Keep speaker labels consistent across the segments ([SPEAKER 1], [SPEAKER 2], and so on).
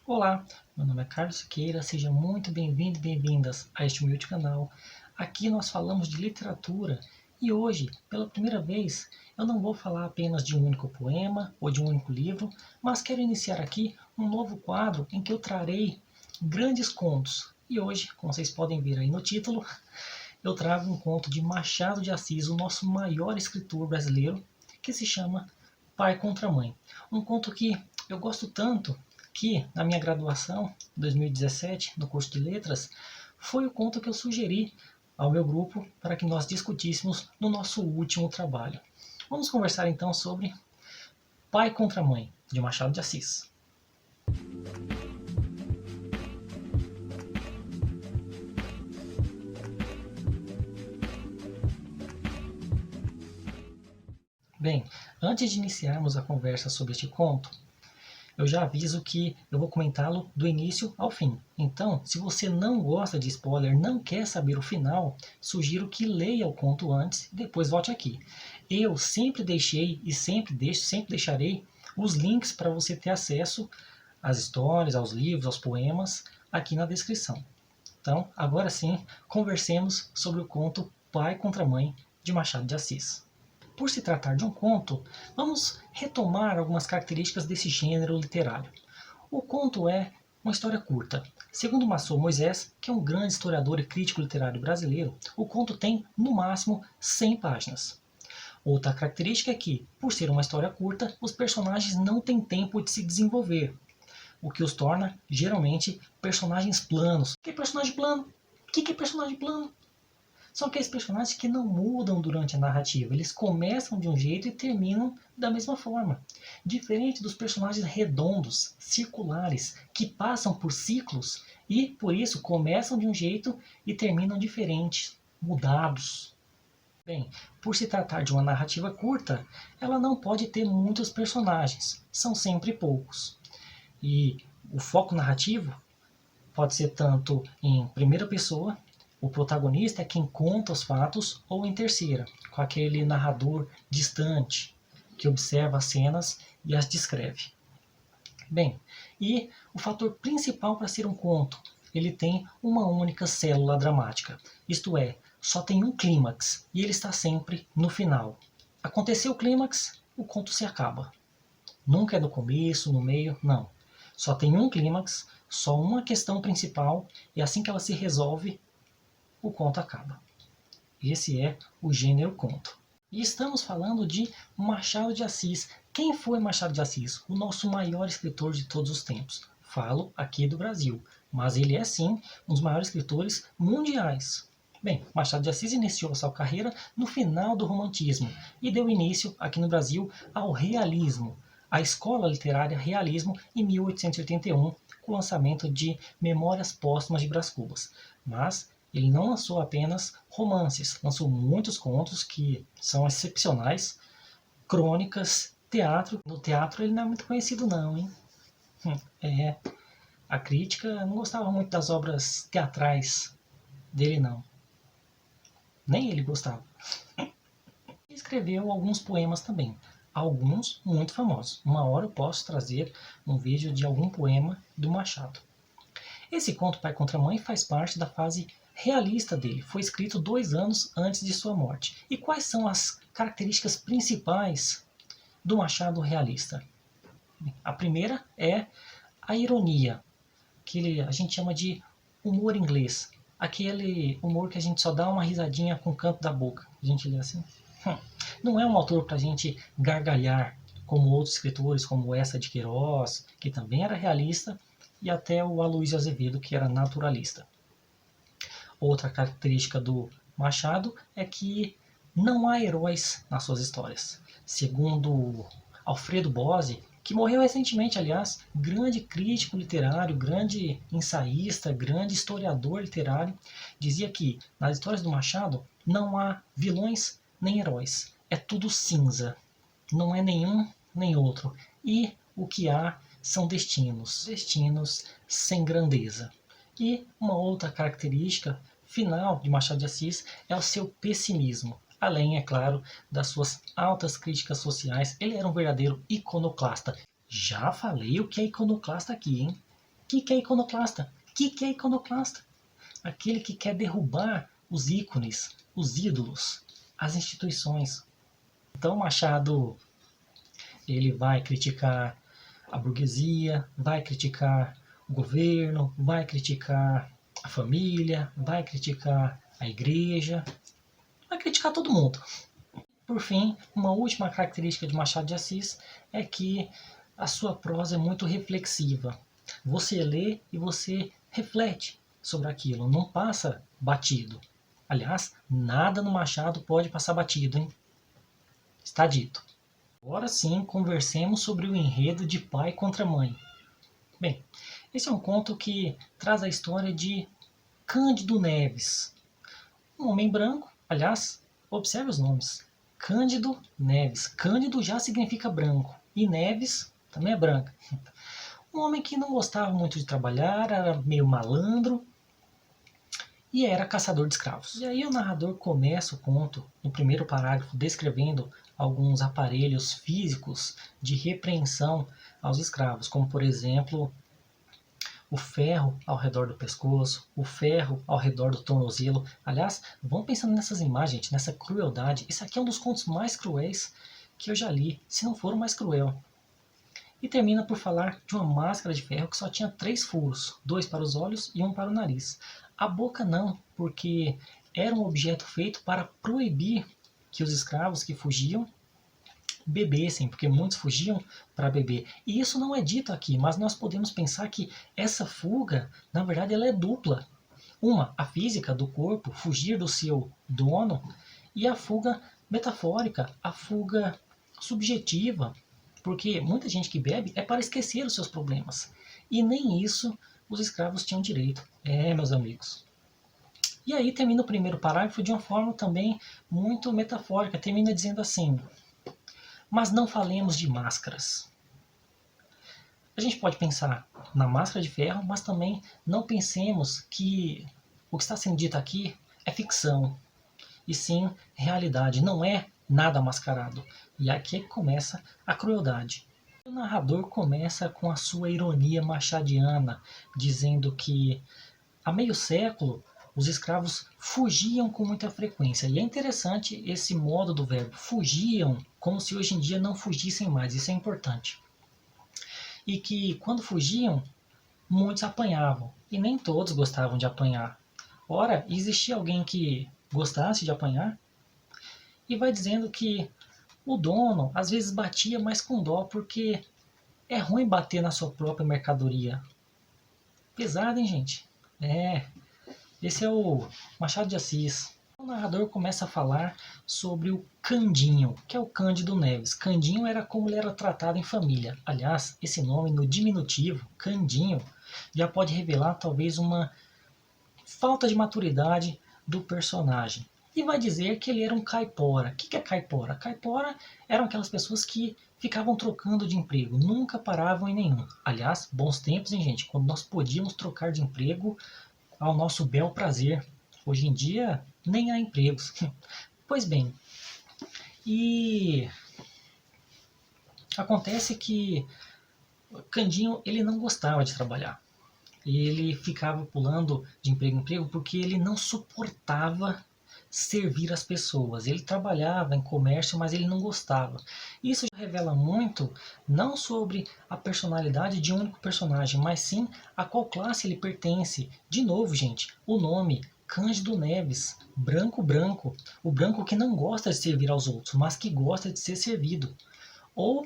[SPEAKER 1] Olá, meu nome é Carlos Siqueira, seja muito bem-vindo e bem-vindas a este humilde canal. Aqui nós falamos de literatura e hoje, pela primeira vez, eu não vou falar apenas de um único poema ou de um único livro, mas quero iniciar aqui um novo quadro em que eu trarei grandes contos. E hoje, como vocês podem ver aí no título, eu trago um conto de Machado de Assis, o nosso maior escritor brasileiro, que se chama Pai contra Mãe. Um conto que eu gosto tanto que, na minha graduação, em 2017, no curso de Letras, foi o conto que eu sugeri ao meu grupo para que nós discutíssemos no nosso último trabalho. Vamos conversar então sobre Pai contra Mãe, de Machado de Assis. Bem, antes de iniciarmos a conversa sobre este conto, eu já aviso que eu vou comentá-lo do início ao fim. Então, se você não gosta de spoiler, não quer saber o final, sugiro que leia o conto antes e depois volte aqui. Eu sempre deixei e sempre deixarei os links para você ter acesso às histórias, aos livros, aos poemas aqui na descrição. Então, agora sim, conversemos sobre o conto Pai contra Mãe, de Machado de Assis. Por se tratar de um conto, vamos retomar algumas características desse gênero literário. O conto é uma história curta. Segundo Massot Moisés, que é um grande historiador e crítico literário brasileiro, o conto tem, no máximo, 100 páginas. Outra característica é que, por ser uma história curta, os personagens não têm tempo de se desenvolver, o que os torna, geralmente, personagens planos. O que é personagem plano? O que é personagem plano? São aqueles personagens que não mudam durante a narrativa. Eles começam de um jeito e terminam da mesma forma. Diferente dos personagens redondos, circulares, que passam por ciclos e, por isso, começam de um jeito e terminam diferentes, mudados. Bem, por se tratar de uma narrativa curta, ela não pode ter muitos personagens. São sempre poucos. E o foco narrativo pode ser tanto em primeira pessoa, o protagonista é quem conta os fatos, ou em terceira, com aquele narrador distante, que observa as cenas e as descreve. Bem, e o fator principal para ser um conto, ele tem uma única célula dramática, isto é, só tem um clímax, e ele está sempre no final. Aconteceu o clímax, o conto se acaba. Nunca é no começo, no meio, não. Só tem um clímax, só uma questão principal, e assim que ela se resolve, o conto acaba. Esse é o gênero conto. E estamos falando de Machado de Assis. Quem foi Machado de Assis? O nosso maior escritor de todos os tempos. Falo aqui do Brasil, mas ele é sim um dos maiores escritores mundiais. Bem, Machado de Assis iniciou sua carreira no final do Romantismo e deu início aqui no Brasil ao Realismo, a escola literária Realismo, em 1881, com o lançamento de Memórias Póstumas de Brás Cubas. Mas ele não lançou apenas romances, lançou muitos contos que são excepcionais, crônicas, teatro. No teatro ele não é muito conhecido não, hein? É, a crítica não gostava muito das obras teatrais dele não. Nem ele gostava. Escreveu alguns poemas também, alguns muito famosos. Uma hora eu posso trazer um vídeo de algum poema do Machado. Esse conto Pai contra Mãe faz parte da fase realista dele. Foi escrito 2 anos antes de sua morte. E quais são as características principais do Machado realista? A primeira é a ironia, que a gente chama de humor inglês. Aquele humor que a gente só dá uma risadinha com o canto da boca. A gente lê assim. Não é um autor para a gente gargalhar, como outros escritores, como Eça de Queiroz, que também era realista, e até o Aloysio Azevedo, que era naturalista. Outra característica do Machado é que não há heróis nas suas histórias. Segundo Alfredo Bozzi, que morreu recentemente, aliás, grande crítico literário, grande ensaísta, grande historiador literário, dizia que nas histórias do Machado não há vilões nem heróis. É tudo cinza. Não é nenhum nem outro. E o que há são destinos. Destinos sem grandeza. E uma outra característica final de Machado de Assis é o seu pessimismo. Além, é claro, das suas altas críticas sociais, ele era um verdadeiro iconoclasta. Já falei o que é iconoclasta aqui, hein? Que é iconoclasta? Que é iconoclasta? Aquele que quer derrubar os ícones, os ídolos, as instituições. Então Machado, ele vai criticar a burguesia, vai criticar o governo, vai criticar a família, vai criticar a igreja, vai criticar todo mundo. Por fim, uma última característica de Machado de Assis é que a sua prosa é muito reflexiva. Você lê e você reflete sobre aquilo, não passa batido. Aliás, nada no Machado pode passar batido, hein? Está dito. Agora sim, conversemos sobre o enredo de pai contra mãe. Bem, esse é um conto que traz a história de Cândido Neves, um homem branco. Aliás, observe os nomes. Cândido Neves. Cândido já significa branco. E Neves também é branca. Um homem que não gostava muito de trabalhar, era meio malandro e era caçador de escravos. E aí o narrador começa o conto, no primeiro parágrafo, descrevendo alguns aparelhos físicos de repreensão aos escravos, como por exemplo o ferro ao redor do pescoço, o ferro ao redor do tornozelo. Aliás, vão pensando nessas imagens, gente, nessa crueldade. Esse aqui é um dos contos mais cruéis que eu já li, se não for o mais cruel. E termina por falar de uma máscara de ferro que só tinha 3 furos, 2 para os olhos e 1 para o nariz. A boca não, porque era um objeto feito para proibir que os escravos que fugiam bebessem, porque muitos fugiam para beber. E isso não é dito aqui, mas nós podemos pensar que essa fuga, na verdade, ela é dupla. Uma, a física do corpo, fugir do seu dono, e a fuga metafórica, a fuga subjetiva, porque muita gente que bebe é para esquecer os seus problemas. E nem isso os escravos tinham direito. Meus amigos. E aí termina o primeiro parágrafo de uma forma também muito metafórica. Termina dizendo assim: mas não falemos de máscaras. A gente pode pensar na máscara de ferro, mas também não pensemos que o que está sendo dito aqui é ficção, e sim realidade, não é nada mascarado. E aqui é que começa a crueldade. O narrador começa com a sua ironia machadiana, dizendo que há meio século os escravos fugiam com muita frequência. E é interessante esse modo do verbo, fugiam, como se hoje em dia não fugissem mais, isso é importante. E que quando fugiam, muitos apanhavam, e nem todos gostavam de apanhar. Ora, existia alguém que gostasse de apanhar? E vai dizendo que o dono às vezes batia, mas com dó, porque é ruim bater na sua própria mercadoria. Pesado, hein, gente? Esse é o Machado de Assis. O narrador começa a falar sobre o Candinho, que é o Cândido Neves. Candinho era como ele era tratado em família. Aliás, esse nome no diminutivo, Candinho, já pode revelar talvez uma falta de maturidade do personagem. E vai dizer que ele era um caipora. O que é caipora? Caipora eram aquelas pessoas que ficavam trocando de emprego, nunca paravam em nenhum. Aliás, bons tempos, hein, gente? Quando nós podíamos trocar de emprego ao nosso bel prazer. Hoje em dia, nem há empregos. Pois bem, e acontece que Candinho ele não gostava de trabalhar. Ele ficava pulando de emprego em emprego porque ele não suportava servir as pessoas. Ele trabalhava em comércio, mas ele não gostava. Isso já revela muito, não sobre a personalidade de um único personagem, mas sim a qual classe ele pertence. De novo, gente, o nome Cândido Neves, branco branco, o branco que não gosta de servir aos outros, mas que gosta de ser servido. Ou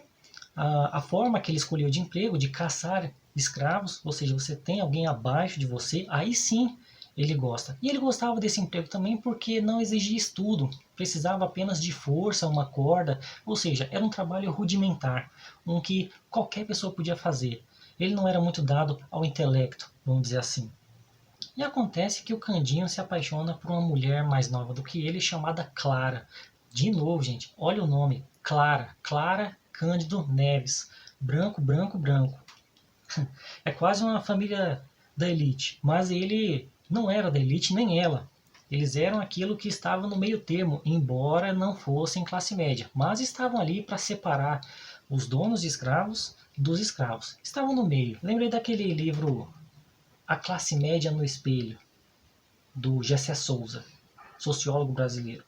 [SPEAKER 1] a forma que ele escolheu de emprego, de caçar escravos, ou seja, você tem alguém abaixo de você, aí sim ele gosta. E ele gostava desse emprego também porque não exigia estudo, precisava apenas de força, uma corda, ou seja, era um trabalho rudimentar, um que qualquer pessoa podia fazer. Ele não era muito dado ao intelecto, vamos dizer assim. E acontece que o Candinho se apaixona por uma mulher mais nova do que ele, chamada Clara. De novo, gente, olha o nome, Clara. Clara Cândido Neves. Branco, branco, branco. É quase uma família da elite, mas ele não era da elite nem ela. Eles eram aquilo que estava no meio termo, embora não fossem classe média, mas estavam ali para separar os donos de escravos dos escravos. Estavam no meio. Lembrei daquele livro A Classe Média no Espelho, do Gessé Souza, sociólogo brasileiro,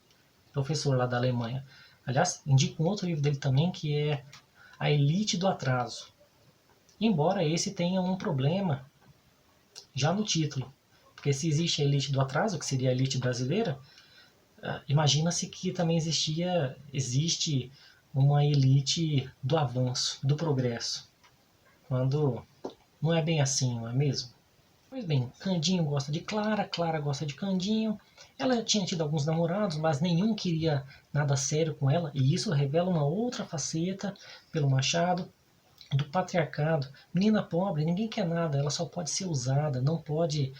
[SPEAKER 1] professor lá da Alemanha. Aliás, indico um outro livro dele também, que é A Elite do Atraso. Embora esse tenha um problema já no título, porque se existe a elite do atraso, que seria a elite brasileira, imagina-se que também existe uma elite do avanço, do progresso, quando não é bem assim, não é mesmo? Pois bem, Candinho gosta de Clara, Clara gosta de Candinho. Ela tinha tido alguns namorados, mas nenhum queria nada sério com ela, e isso revela uma outra faceta pelo Machado do patriarcado. Menina pobre, ninguém quer nada, ela só pode ser usada, não pode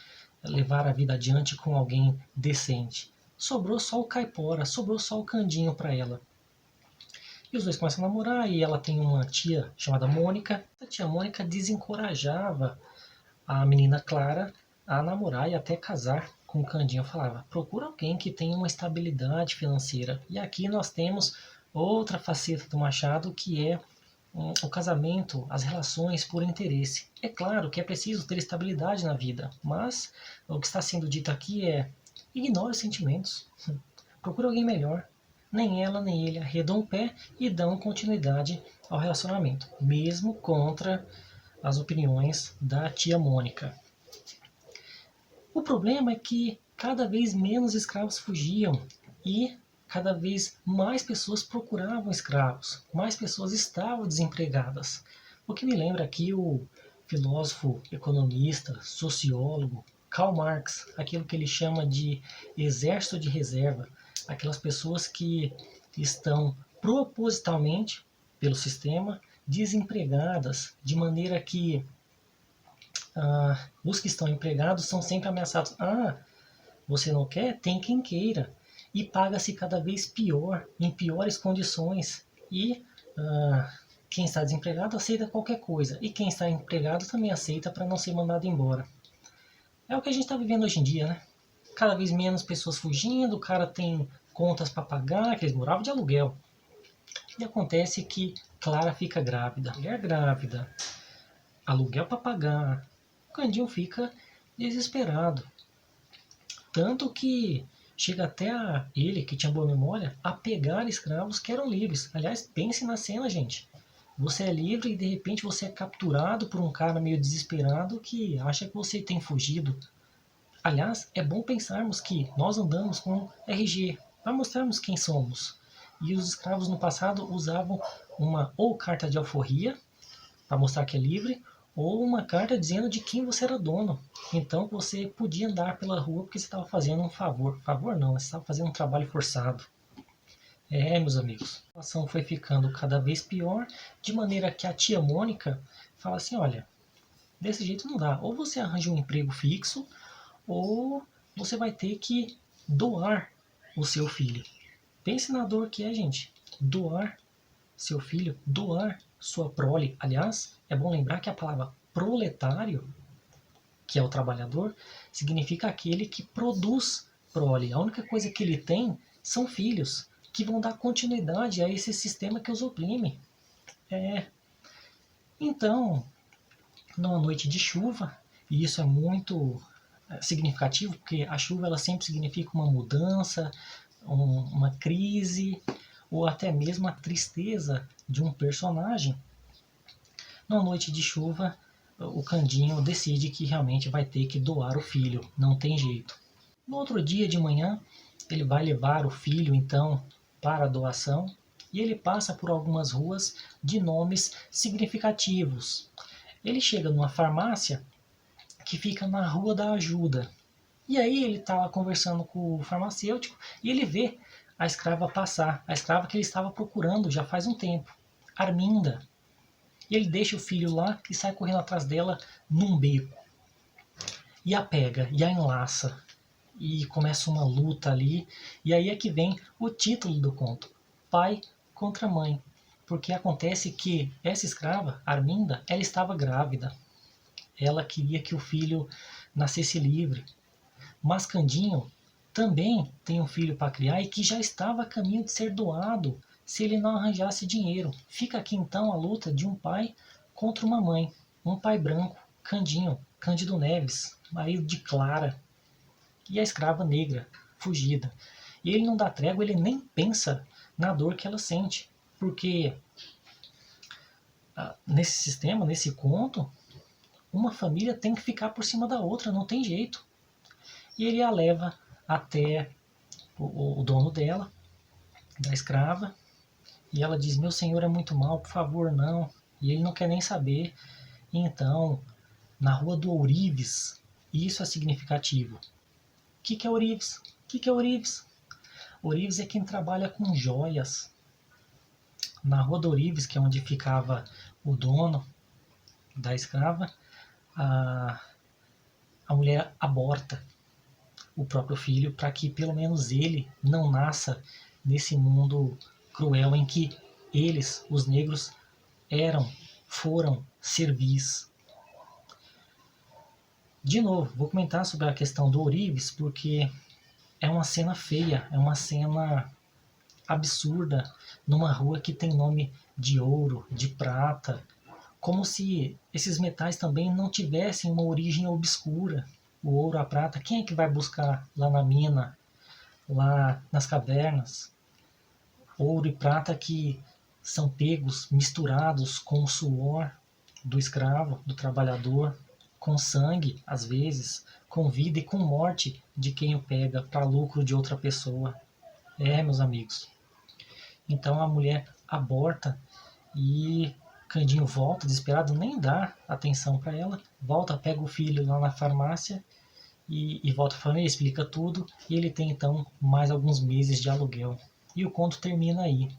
[SPEAKER 1] levar a vida adiante com alguém decente. Sobrou só o caipora, sobrou só o Candinho para ela. E os dois começam a namorar e ela tem uma tia chamada Mônica. A tia Mônica desencorajava a menina Clara a namorar e até casar com o Candinho. Falava, procura alguém que tenha uma estabilidade financeira. E aqui nós temos outra faceta do Machado, que é o casamento, as relações por interesse. É claro que é preciso ter estabilidade na vida, mas o que está sendo dito aqui é: ignore os sentimentos, procure alguém melhor. Nem ela nem ele arredam o pé e dão continuidade ao relacionamento, mesmo contra as opiniões da tia Mônica. O problema é que cada vez menos escravos fugiam e cada vez mais pessoas procuravam escravos, mais pessoas estavam desempregadas. O que me lembra aqui o filósofo, economista, sociólogo Karl Marx, aquilo que ele chama de exército de reserva, aquelas pessoas que estão propositalmente pelo sistema desempregadas, de maneira que os que estão empregados são sempre ameaçados. Você não quer? Tem quem queira. E paga-se cada vez pior, em piores condições. E quem está desempregado aceita qualquer coisa. E quem está empregado também aceita para não ser mandado embora. É o que a gente está vivendo hoje em dia, né? Cada vez menos pessoas fugindo, o cara tem contas para pagar, que eles moravam de aluguel. E acontece que Clara fica grávida. Mulher grávida, aluguel para pagar. O Candinho fica desesperado. Tanto que chega até ele, que tinha boa memória, a pegar escravos que eram livres. Aliás, pense na cena, gente. Você é livre e de repente você é capturado por um cara meio desesperado que acha que você tem fugido. Aliás, é bom pensarmos que nós andamos com RG para mostrarmos quem somos. E os escravos no passado usavam uma ou carta de alforria para mostrar que é livre, ou uma carta dizendo de quem você era dono. Então você podia andar pela rua porque você estava fazendo um favor. Favor não, você estava fazendo um trabalho forçado. Meus amigos, a situação foi ficando cada vez pior, de maneira que a tia Mônica fala assim, olha, desse jeito não dá. Ou você arranja um emprego fixo, ou você vai ter que doar o seu filho. Pense na dor que é, gente. Doar seu filho, doar sua prole. Aliás, é bom lembrar que a palavra proletário, que é o trabalhador, significa aquele que produz prole. A única coisa que ele tem são filhos, que vão dar continuidade a esse sistema que os oprime. Então, numa noite de chuva, e isso é muito significativo, porque a chuva ela sempre significa uma mudança, uma crise, ou até mesmo a tristeza de um personagem. Numa noite de chuva, o Candinho decide que realmente vai ter que doar o filho, não tem jeito. No outro dia de manhã, ele vai levar o filho então para a doação e ele passa por algumas ruas de nomes significativos. Ele chega numa farmácia que fica na Rua da Ajuda. E aí ele está lá conversando com o farmacêutico e ele vê a escrava passar, a escrava que ele estava procurando já faz um tempo, Arminda. E ele deixa o filho lá e sai correndo atrás dela num beco. E a pega, e a enlaça. E começa uma luta ali. E aí é que vem o título do conto, Pai contra Mãe. Porque acontece que essa escrava, Arminda, ela estava grávida. Ela queria que o filho nascesse livre. Mas Candinho também tem um filho para criar e que já estava a caminho de ser doado se ele não arranjasse dinheiro. Fica aqui então a luta de um pai contra uma mãe, um pai branco, Cândido Neves, marido de Clara, e a escrava negra, fugida. E ele não dá trégua, ele nem pensa na dor que ela sente, porque nesse sistema, nesse conto, uma família tem que ficar por cima da outra, não tem jeito. E ele a leva até o dono dela, da escrava, e ela diz: meu senhor é muito mal, por favor, não. E ele não quer nem saber. E então, na rua do Ourives, isso é significativo. O que é Ourives? O que é Ourives? Ourives é quem trabalha com joias. Na rua do Ourives, que é onde ficava o dono da escrava, a mulher aborta o próprio filho para que pelo menos ele não nasça nesse mundo cruel em que eles, os negros, foram servis. De novo, vou comentar sobre a questão do Ourives, porque é uma cena feia, é uma cena absurda, numa rua que tem nome de ouro, de prata, como se esses metais também não tivessem uma origem obscura. O ouro, a prata, quem é que vai buscar lá na mina, lá nas cavernas? Ouro e prata que são pegos, misturados com o suor do escravo, do trabalhador, com sangue, às vezes, com vida e com morte de quem o pega para lucro de outra pessoa. Meus amigos. Então a mulher aborta e Candinho volta desesperado, nem dá atenção para ela, volta, pega o filho lá na farmácia e volta para a família, explica tudo, e ele tem então mais alguns meses de aluguel. E o conto termina aí.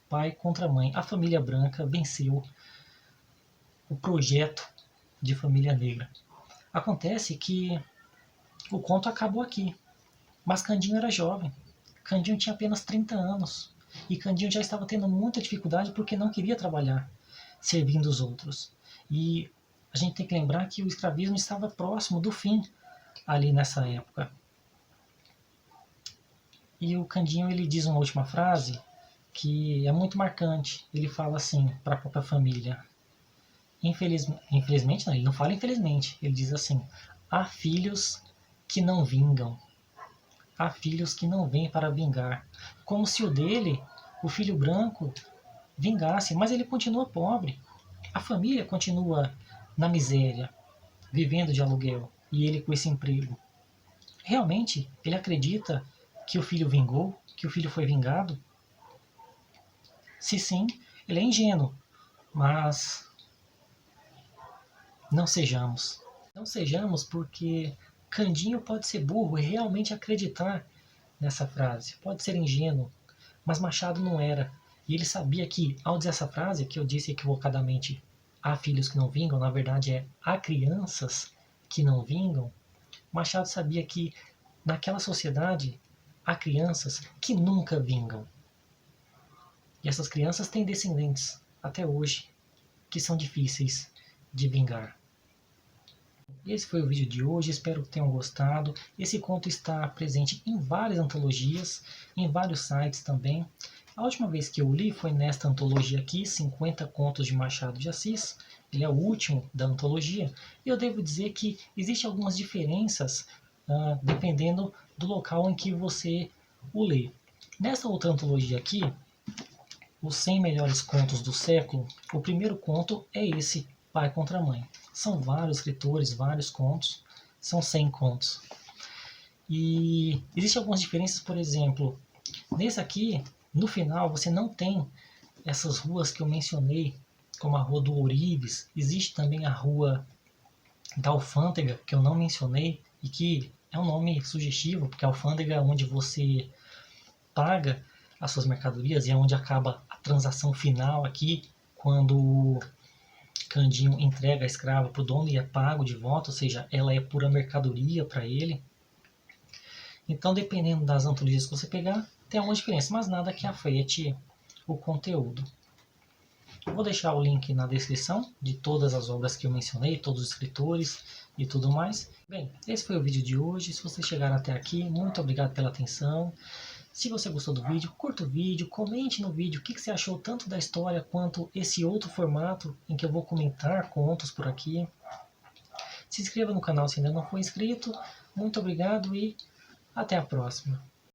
[SPEAKER 1] Pai contra mãe. A família branca venceu o projeto de família negra. Acontece que o conto acabou aqui, mas Candinho era jovem. Candinho tinha apenas 30 anos. E Candinho já estava tendo muita dificuldade porque não queria trabalhar, servindo os outros. E a gente tem que lembrar que o escravismo estava próximo do fim ali nessa época. E o Candinho ele diz uma última frase que é muito marcante. Ele fala assim para a própria família: infelizmente não, ele não fala infelizmente, ele diz assim: há filhos que não vingam, há filhos que não vêm para vingar. Como se o dele, o filho branco, vingasse, mas ele continua pobre. A família continua na miséria, vivendo de aluguel, e ele com esse emprego. Realmente, ele acredita que o filho vingou, que o filho foi vingado? Se sim, ele é ingênuo, mas não sejamos. Não sejamos, porque Candinho pode ser burro e realmente acreditar nessa frase. Pode ser ingênuo, mas Machado não era. E ele sabia que, ao dizer essa frase, que eu disse equivocadamente, há filhos que não vingam, na verdade é há crianças que não vingam. Machado sabia que naquela sociedade há crianças que nunca vingam. E essas crianças têm descendentes, até hoje, que são difíceis de vingar. Esse foi o vídeo de hoje, espero que tenham gostado. Esse conto está presente em várias antologias, em vários sites também. A última vez que eu li foi nesta antologia aqui, 50 Contos de Machado de Assis. Ele é o último da antologia. E eu devo dizer que existem algumas diferenças dependendo do local em que você o lê. Nessa outra antologia aqui, os 100 melhores contos do século, o primeiro conto é esse, Pai contra Mãe. São vários escritores, vários contos, são 100 contos. E existem algumas diferenças, por exemplo, nesse aqui, no final, você não tem essas ruas que eu mencionei, como a Rua do Ourives, existe também a Rua da Alfândega, que eu não mencionei, e que é um nome sugestivo, porque a alfândega é onde você paga as suas mercadorias e é onde acaba a transação final aqui, quando o Candinho entrega a escrava para o dono e é pago de volta, ou seja, ela é pura mercadoria para ele. Então, dependendo das antologias que você pegar, tem alguma diferença, mas nada que afete o conteúdo. Eu vou deixar o link na descrição de todas as obras que eu mencionei, todos os escritores e tudo mais. Bem, esse foi o vídeo de hoje. Se vocês chegaram até aqui, muito obrigado pela atenção. Se você gostou do vídeo, curta o vídeo, comente no vídeo o que você achou tanto da história quanto esse outro formato em que eu vou comentar contos por aqui. Se inscreva no canal se ainda não for inscrito. Muito obrigado e até a próxima.